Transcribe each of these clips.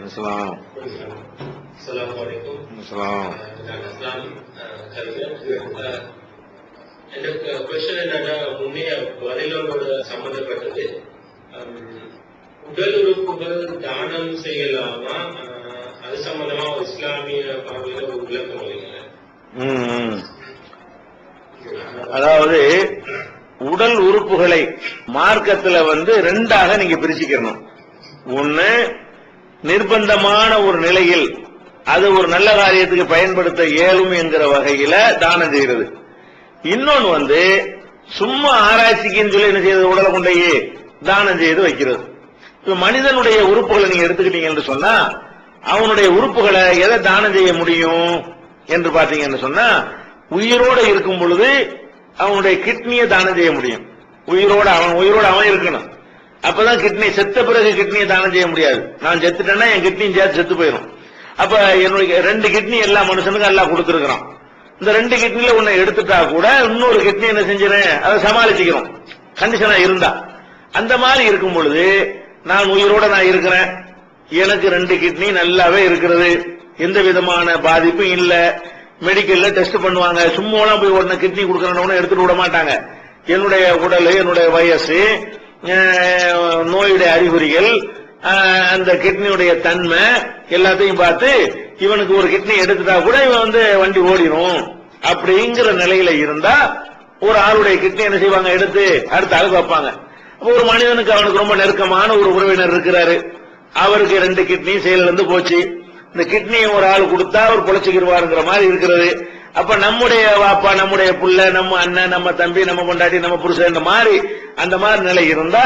السلام. السلام عليكم. السلام. எന്റെ question என்னன்னா, முன்னைய பதிலோட சம்பந்தப்பட்டது. உடல் உறுப்புகள் தானம் செய்யலாமா? அது சம்பந்தமா இஸ்லாமிய பார்வையில ஒரு விளக்கம் அளிக்கிறேன். அதாவது உடல் உறுப்புகளை மார்க்கத்துல ரெண்டாக நீங்க பிரிச்சுக்கணும். ஒண்ணு, நிர்பந்தமான ஒரு நிலையில் அது ஒரு நல்ல காரியத்துக்கு பயன்படுத்த இயலும் என்கிற வகையில தானம் செய்யறது. இன்னொன்னு சும்மா ஆராய்ச்சிக்குன்னு சொல்லி என்ன செய்யறது, உடலை கொண்டையே தானம் செய்து வைக்கிறது. இப்ப மனிதனுடைய உறுப்புகளை நீங்க எடுத்துக்கிட்டீங்கன்னு சொன்னா, அவனுடைய உறுப்புகளை எதை தானம் செய்ய முடியும் என்று பாத்தீங்கன்னு சொன்னா, உயிரோட இருக்கும் பொழுது அவனுடைய கிட்னியை தானம் செய்ய முடியும். உயிரோட அவன் இருக்கணும். அப்பதான் கிட்னி, செத்த பிறகு கிட்னியை தானம் செய்ய முடியாது. நான் செத்துட்டேன்னா என் கிட்னியும் சேர்த்து செத்து போயிடும். அப்ப என்னுடைய 2 கிட்னி எல்லா மனுஷனுக்கும் எல்லாம் கொடுத்திருக்கிறான். இந்த 2 கிட்னில ஒண்ணு எடுத்துட்டா கூட இன்னொரு கிட்னி என்ன செஞ்சிடறேன், அதை சமாளிச்சுக்கிறோம் கண்டிஷனா இருந்தா. அந்த மாதிரி இருக்கும் பொழுது நான் உயிரோட இருக்கிறேன், எனக்கு 2 கிட்னி நல்லாவே இருக்கிறது, எந்த விதமான பாதிப்பும் இல்ல. மெடிக்கல்ல டெஸ்ட் பண்ணுவாங்க, சும்மா போய் உடனே கிட்னி கொடுக்கறவன எடுத்துட்டு விட மாட்டாங்க. என்னுடைய உடல், என்னுடைய வயசு, நோயுடைய அறிகுறிகள், அந்த கிட்னியுடைய தன்மை எல்லாத்தையும் பார்த்து இவனுக்கு ஒரு கிட்னி எடுத்துட்டா கூட இவன் வண்டி ஓடிடும் அப்படிங்கிற நிலையில இருந்தா ஒரு ஆளுடைய கிட்னி என்ன செய்வாங்க, எடுத்து அடுத்த ஆளுக்கு வைப்பாங்க. ஒரு மனிதனுக்கு அவனுக்கு ரொம்ப நெருக்கமான ஒரு உறவினர் இருக்கிறாரு, அவருக்கு 2 கிட்னி செயலிழந்து போச்சு. இந்த கிட்னியை ஒரு ஆள் கொடுத்தா அவர் பொழைச்சுக்கிடுவாருங்கிற மாதிரி இருக்கிறது. அப்ப நம்முடைய வாப்பா, நம்முடைய புள்ள, நம்ம அண்ணன், நம்ம தம்பி, நம்ம கொண்டாட்டி, நம்ம புருஷன், அந்த மாதிரி நிலை இருந்தா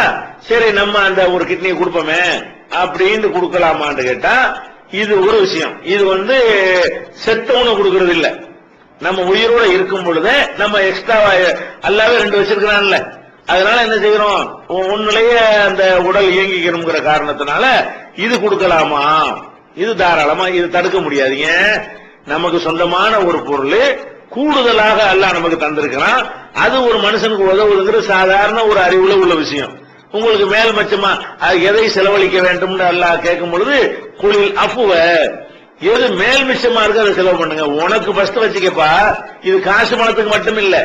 சரி நம்ம அந்த ஒரு கிட்னியை கொடுப்போமே அப்படின்னு கொடுக்கலாமான்னு கேட்டா, இது ஒரு விஷயம். இது செத்தவனு கொடுக்கறது இல்ல. நம்ம உயிரோட இருக்கும் பொழுது நம்ம எக்ஸ்ட்ரா அல்லாவே 2 வச்சிருக்கிறான்ல, அதனால என்ன செய்யறோம், உன்னிலேயே அந்த உடல் இயங்கிக்கணுங்கிற காரணத்தினால இது கொடுக்கலாமா, இது தாராளமா, இது தடுக்க முடியாதீங்க. நமக்கு சொந்தமான ஒரு பொருள் கூடுதலாக அல்லாஹ் நமக்கு தந்திருக்கிறான், அது ஒரு மனுஷனுக்கு உதவுதுங்கிற சாதாரண ஒரு அறிவுல உள்ள விஷயம். உங்களுக்கு மேல் மச்சமா எதை செலவழிக்க வேண்டும் அல்லாஹ் கேட்கும் பொழுது, குளில் அப்புவ, எது மேல் மிச்சமா இருக்கு அதை செலவு பண்ணுங்க. உனக்கு ஃபர்ஸ்ட் வச்சுக்கப்பா, இது காசு பணத்துக்கு மட்டும் இல்ல,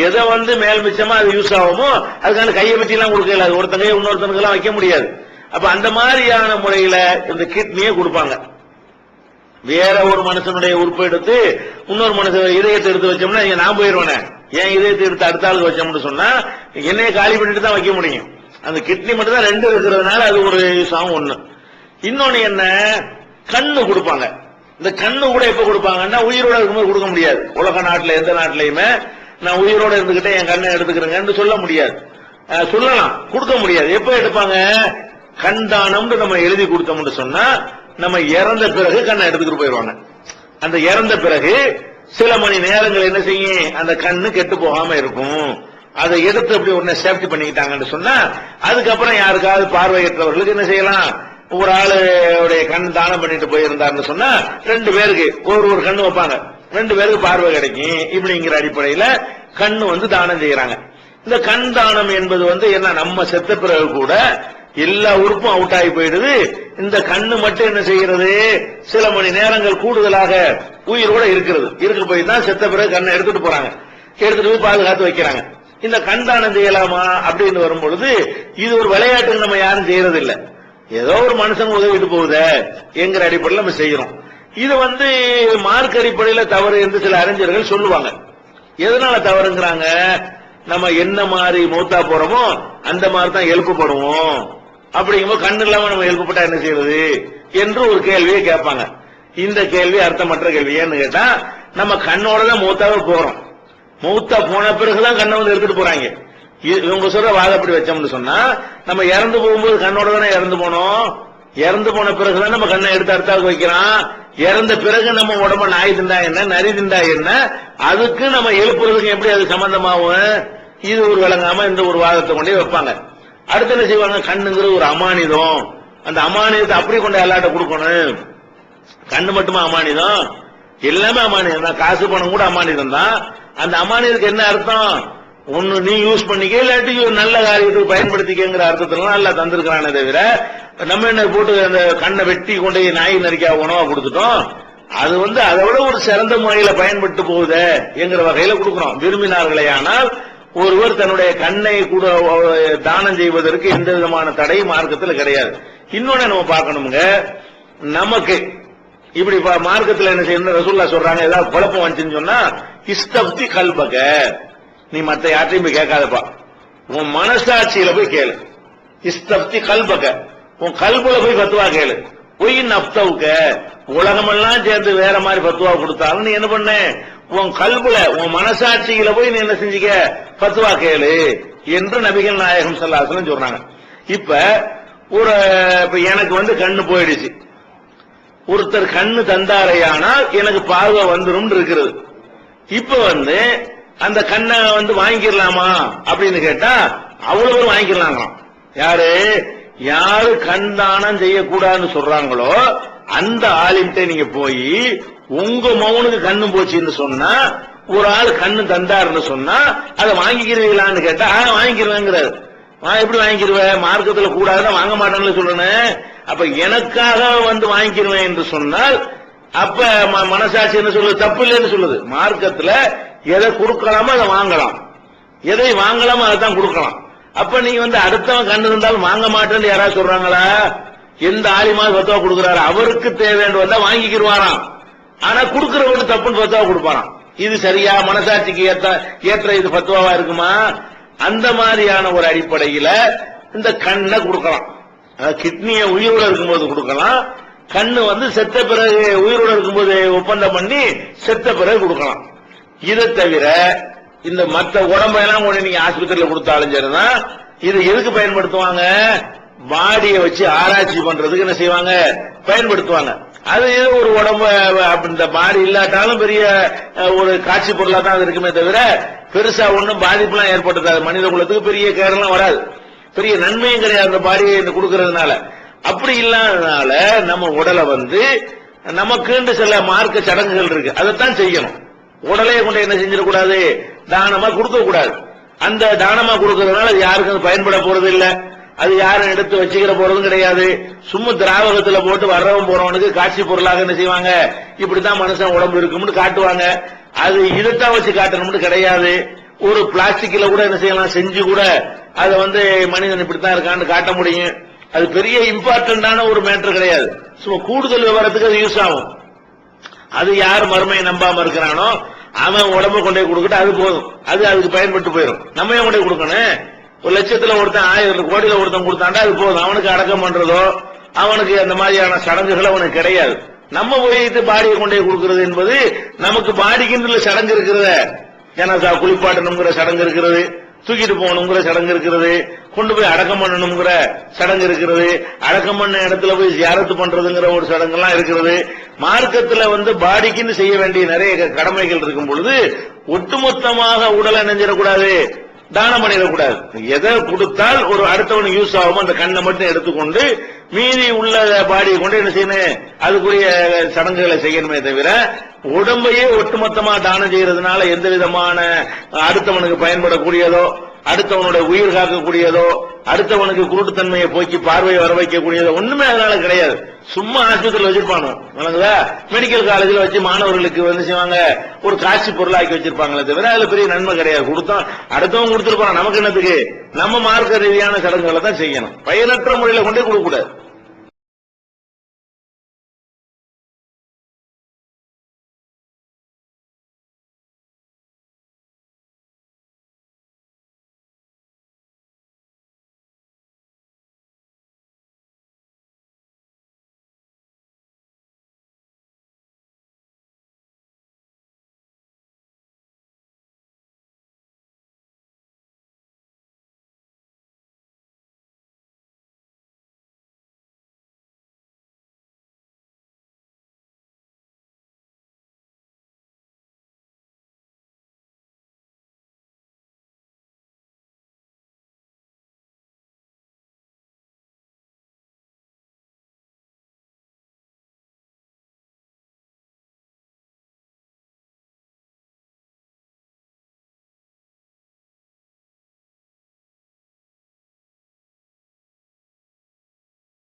எதை மேல் மிச்சமா அது யூஸ் ஆகுமோ அதுக்கான கையை பற்றி எல்லாம் கொடுக்க இயலாது, ஒருத்தங்க இன்னொருத்தனுக்கு எல்லாம் வைக்க முடியாது. அப்ப அந்த மாதிரியான முறையில இந்த கிட்னியே கொடுப்பாங்க. வேற ஒரு மனுஷனுடைய உறுப்பு எடுத்து இன்னொரு மனுஷன் இதயத்தை எடுத்து வச்சோம்னா நான் போயிருவேனே, ஏன் இதயத்தை எடுத்து அடுத்த ஆளுக்கு வச்சோம்னு சொன்னா என்னைய காலி பண்ணிட்டு தான் வைக்க முடியும். அந்த கிட்னி மட்டும் தான் 2 இருக்கிறதுனால அது ஒரு சாங். ஒண்ணு. இன்னொன்னு என்ன, கண்ணு கொடுப்பாங்க. இந்த கண்ணு கூட எப்ப கொடுப்பாங்கன்னா உயிரோட இருக்கும்போது கொடுக்க முடியாது. உலக நாட்டுல எந்த நாட்டிலையுமே நான் உயிரோட இருந்துகிட்டே என் கண்ணை எடுத்துக்கிறேங்கன்னு சொல்ல முடியாது. சொல்லலாம், கொடுக்க முடியாது. எப்ப எடுப்பாங்க, கண் தானம்னு நம்ம எழுதி கொடுத்தோம்னு சொன்னா நம்ம இறந்த பிறகு கண்ணை எடுத்துக்கிட்டு போயிடுவாங்க. அந்த இறந்த பிறகு சில மணி நேரங்கள் என்ன செய்யும், அந்த கண்ணு கெட்டு போகாம இருக்கும். அதை எடுத்து அப்படி உடனே சேஃப்டி பண்ணிக்கிட்டாங்கன்னு சொன்னா அதுக்கப்புறம் யாருக்காவது பார்வையற்றவர்களுக்கு என்ன செய்யலாம், ஒரு ஆளுடைய கண் தானம் பண்ணிட்டு போயிருந்தாருன்னு சொன்னா 2 பேருக்கு ஒரு கண்ணு வைப்பாங்க, 2 பேருக்கு பார்வை கிடைக்கும். இப்படிங்கிற அடிப்படையில கண்ணு தானம் செய்யறாங்க. இந்த கண் தானம் என்பது என்ன, நம்ம செத்த பிறகு கூட எல்லா உறுப்பும் அவுட் ஆகி போயிடுது, இந்த கண்ணு மட்டும் என்ன செய்கிறது, சில மணி நேரங்கள் கூடுதலாக உயிரோட இருக்கிறது. இருக்க போய் தான் செத்த பிறகு கண்ணை எடுத்துட்டு போறாங்க, எடுத்துட்டு போய் பாதுகாத்து வைக்கிறாங்க. இந்த கண் தானம் செய்யலாமா அப்படின்னு வரும் பொழுது இது ஒரு விளையாட்டுக்கு நம்ம யாரும் செய்யறது இல்ல, ஏதோ ஒரு மனுஷன் உதவிட்டு போகுத என்கிற அடிப்படையில் நம்ம செய்யறோம். இது மார்க் அடிப்படையில் தவறு என்று சில அறிஞர்கள் சொல்லுவாங்க. எதனால தவறுங்கிறாங்க, நம்ம என்ன மாதிரி மௌத்தா போறோமோ அந்த மாதிரி தான் எழுப்பப்படுவோம், அப்படிங்கும்போது கண்ணு இல்லாம நம்ம எழுப்பப்பட்டா என்ன செய்யறது என்று ஒரு கேள்வியை கேட்பாங்க. இந்த கேள்வி அர்த்தமற்ற கேள்வி. ஏன்னு கேட்டா நம்ம கண்ணோட தான் மௌத்தாவே போறோம், மௌத்தா போன பிறகுதான் கண்ணை எடுத்துட்டு போறாங்க. இவங்க சொல்ற வாதப்படி வச்சோம்னு சொன்னா நம்ம இறந்து போகும்போது கண்ணோட தானே இறந்து போனோம், இறந்து போன பிறகுதான் நம்ம கண்ணை எடுத்து அடுத்தாக்கு வைக்கிறான். இறந்த பிறகு நம்ம உடம்ப நாய் திண்டா என்ன, நரி திண்டா என்ன, அதுக்கு நம்ம எழுப்புறதுக்கு எப்படி அது சம்பந்தமாகும், இது ஒரு விளங்காம இந்த ஒரு வாதத்தை கொண்டே வைப்பாங்க. அடுத்து என்ன செய்வாங்க, கண்ணுங்கிறது ஒரு அமானிதம், அந்த அமானிதத்தை அப்படி கொண்டு எல்லாட்ட கொடுக்கணும். கண்ணு மட்டுமா அமானிதம், எல்லாமே அமானிதம் தான், காசு பணம் கூட அமானிதம் தான். அந்த அமானிதத்துக்கு என்ன அர்த்தம், ஒன்னு நீ யூஸ் பண்ணிக்க, இல்லாட்டி நல்ல காரியத்துக்கு பயன்படுத்திக்கங்கிற அர்த்தத்துல எல்லாம் தந்திருக்கிறானே தவிர நம்ம என்ன போட்டு அந்த கண்ணை வெட்டி கொண்டு நாய் நரிக்கா உணவா கொடுத்துட்டோம். அது அதை விட ஒரு சிறந்த முறையில பயன்பட்டு போகுது என்கிற வகையில கொடுக்கிறோம். விரும்பினார்களே ஆனால் ஒருவர் தன்னுடைய கண்ணை கூட தானம் செய்வதற்கு எந்த விதமான தடை மார்க்கத்தில் கிடையாது. இன்னொன்னு நம்ம பார்க்கணுங்க, நமக்கு இப்படி மார்க்கத்தில் என்ன செய்யணும் ரசூலுல்லாஹ் சொல்றாங்க, ஏதாவது குழப்பம் வந்துச்சுன்னு சொன்னா இஸ்தப்தி கல்பக, நீ மத்த யார்ட்டையும் போய் கேட்காதப்பா, உன் மனசாட்சியில போய் கேளு. இஸ்தப்தி கல்பக, உன் கல்புல போய் பத்துவா கேளு. பொய் நப்தவுக்க, உலகமெல்லாம் சேர்ந்து வேற மாதிரி பத்துவா கொடுத்தாலும் நீ என்ன பண்ண, உன் கல்புல உன் மனசாட்சியில போய் நீ என்ன செஞ்சுக்க, பத்துவா கேளு என்று நபிகள் நாயகம் ஸல்லல்லாஹு அலைஹி வஸல்லம் சொல்றாங்க. இப்ப எனக்கு கண்ணு போயிடுச்சு, ஒருத்தர் கண்ணு தந்தாரையானால் எனக்கு பார்வை வந்துரும் இருக்கிறது. இப்ப அந்த கண்ணை வாங்கிடலாமா அப்படின்னு கேட்டா அவ்வளவு வாங்கிடலாம். யாரு கண் தானம் செய்யக்கூடாதுன்னு சொல்றாங்களோ அந்த ஆலிம்கிட்ட நீங்க போய் உங்க மௌனுக்கு கண்ணு போச்சுன்னு சொன்னா, ஒரு ஆள் கண்ணு தந்தாருன்னு சொன்னா அதை வாங்கிக்கிறீங்களான்னு கேட்டா வாங்கிக்கிறேங்கிறாரு. எப்படி வாங்கிக்கிருவேன், மார்க்கத்துல கூடாதுன்னு வாங்க மாட்டேன்னு சொல்லணும். அப்ப எனக்காக வாங்கிக்கிருவேன் என்று சொன்னால் அப்ப மனசாட்சி என்ன சொல்லுது, தப்பு இல்லைன்னு சொல்லுது. மார்க்கத்துல எதை கொடுக்கலாமோ அதை வாங்கலாம், எதை வாங்கலாமோ அதை தான் கொடுக்கலாம். அப்ப நீங்க அடுத்தவன் கண்ணு இருந்தாலும் வாங்க மாட்டேன்னு யாராவது சொல்றாங்களா? எந்த ஆலிமாவது பத்துவா கொடுக்கிறாரு, அவருக்கு தேவையான வந்தா வாங்கிக்கிருவாராம். ஆனா கொடுக்கிறவங்க தப்புன்னு பத்துவா கொடுப்பாராம். இது சரியா, மனசாட்சிக்கு ஏற்ற இது பத்துவாவா இருக்குமா? அந்த மாதிரியான ஒரு அடிப்படையில இந்த கண்ணை கொடுக்கலாம். கிட்னியை உயிரோட இருக்கும்போது கொடுக்கலாம், கண்ணு செத்த பிறகு உயிரோட இருக்கும்போது ஒப்பந்தம் பண்ணி செத்த பிறகு கொடுக்கலாம். இதை தவிர இந்த மற்ற உடம்பெல்லாம் கொண்டு நீங்க ஆஸ்பத்திரியில கொடுத்தாலும் சரிதான், இது எதுக்கு பயன்படுத்துவாங்க, பாடியை வச்சு ஆராய்ச்சி பண்றதுக்கு என்ன செய்வாங்க, பயன்படுத்துவாங்க. அது ஒரு உடம்பு இந்த பாடி இல்லாட்டாலும் பெரிய ஒரு காட்சி பொருளா தான் அது இருக்குமே தவிர பெருசா ஒன்னும் பாதிப்புலாம் ஏற்படுத்தாது, மனித குலத்துக்கு பெரிய கேடெல்லாம் வராது, பெரிய நன்மையும் கிடையாது அந்த பாடியை கொடுக்கறதுனால. அப்படி இல்லாததுனால நம்ம உடலை நமக்குன்னு சில மார்க்க சடங்குகள் இருக்கு, அதைத்தான் செய்யணும். உடலையை கொண்டு என்ன செஞ்சிடக்கூடாது, தானமா கொடுக்க கூடாது. அந்த தானமா கொடுக்கறதுனால அது யாருக்கும் பயன்பட போறது இல்ல, அது யாரும் எடுத்து வச்சுக்கிற போறதும் கிடையாது. சும்மா திராவகத்துல போட்டு வர்றவன் போறவனுக்கு காட்சி பொருளாக என்ன செய்வாங்க, இப்படித்தான் மனுஷன் உடம்பு இருக்கும்னு காட்டுவாங்க. அது இதைத்தான் வச்சு காட்டணும்னு கிடையாது. ஒரு பிளாஸ்டிக்ல கூட என்ன செய்யலாம், செஞ்சு கூட அதை மனிதன் இப்படித்தான் இருக்கான்னு காட்ட முடியும். அது பெரிய இம்பார்ட்டன்டான ஒரு மேட்டர் கிடையாது. சும்மா கூடுதல் விவரத்துக்கு அது யூஸ் ஆகும். அது யார் மறுமையை நம்பாம இருக்கிறானோ அவன் உடம்பு கொண்டே கொடுக்கட்டு, அது போதும், அது அதுக்கு பயன்பட்டு போயிடும். நம்ம கொண்டே கொடுக்கணும். 1,00,000 ஒருத்தன் 1000 கோடியில ஒருத்தன் கொடுத்தாண்டா அது போதும், அவனுக்கு அடக்கம் பண்றதோ அவனுக்கு அந்த மாதிரியான சடங்குகள் அவனுக்கு கிடையாது. நம்ம போயிட்டு பாடியை கொண்டே கொடுக்கிறது என்பது நமக்கு பாடிக்கின்ற சடங்கு இருக்கிறத, ஜனாசா குளிப்பாட்டணுங்கிற சடங்கு இருக்கிறது, தூக்கிட்டு போகணுங்கிற சடங்கு இருக்கிறது, கொண்டு போய் அடக்கம் பண்ணணுங்கிற சடங்கு இருக்கிறது, அடக்கம் பண்ண இடத்துல போய் ஜியாரத்து பண்றதுங்கிற ஒரு சடங்கு எல்லாம் இருக்கிறது. மார்க்கத்துல பாடிக்குன்னு செய்ய வேண்டிய நிறைய கடமைகள் இருக்கும் பொழுது ஒட்டுமொத்தமாக உடலை நெஞ்சிடக்கூடாது, தானம் பண்ணிடக்கூடாது. எதை கொடுத்தால் ஒரு அடுத்தவனுக்கு யூஸ் ஆகும் அந்த கண்ணை மட்டும் எடுத்துக்கொண்டு மீதி உள்ள பாடியை கொண்டு என்ன செய்யணும், அதுக்குரிய சடங்குகளை செய்யணுமே தவிர உடம்பையே ஒட்டுமொத்தமா தானம் செய்யறதுனால எந்த விதமான அடுத்தவனுக்கு பயன்படக்கூடியதோ, அடுத்தவனுடைய உயிர் காக்கக்கூடியதோ, அடுத்தவனுக்கு குருட்டுத்தன்மையை போக்கி பார்வையை வர வைக்கக்கூடியதோ ஒண்ணுமே அதனால கிடையாது. சும்மா ஆஸ்பத்திரியில் வச்சிருப்பாங்க, மெடிக்கல் காலேஜில் வச்சு மாணவர்களுக்கு செய்வாங்க, ஒரு காட்சி பொருளாக்கி வச்சிருப்பாங்களே தவிர அதுல பெரிய நன்மை கிடையாது. கொடுத்தோம் அடுத்தவங்க கொடுத்துருப்பாங்க, நமக்கு என்னத்துக்கு, நம்ம மார்க்க ரீதியான சடங்குகளை தான் செய்யணும், பயனற்ற முறையில கொண்டே கொடுக்க கூடாது.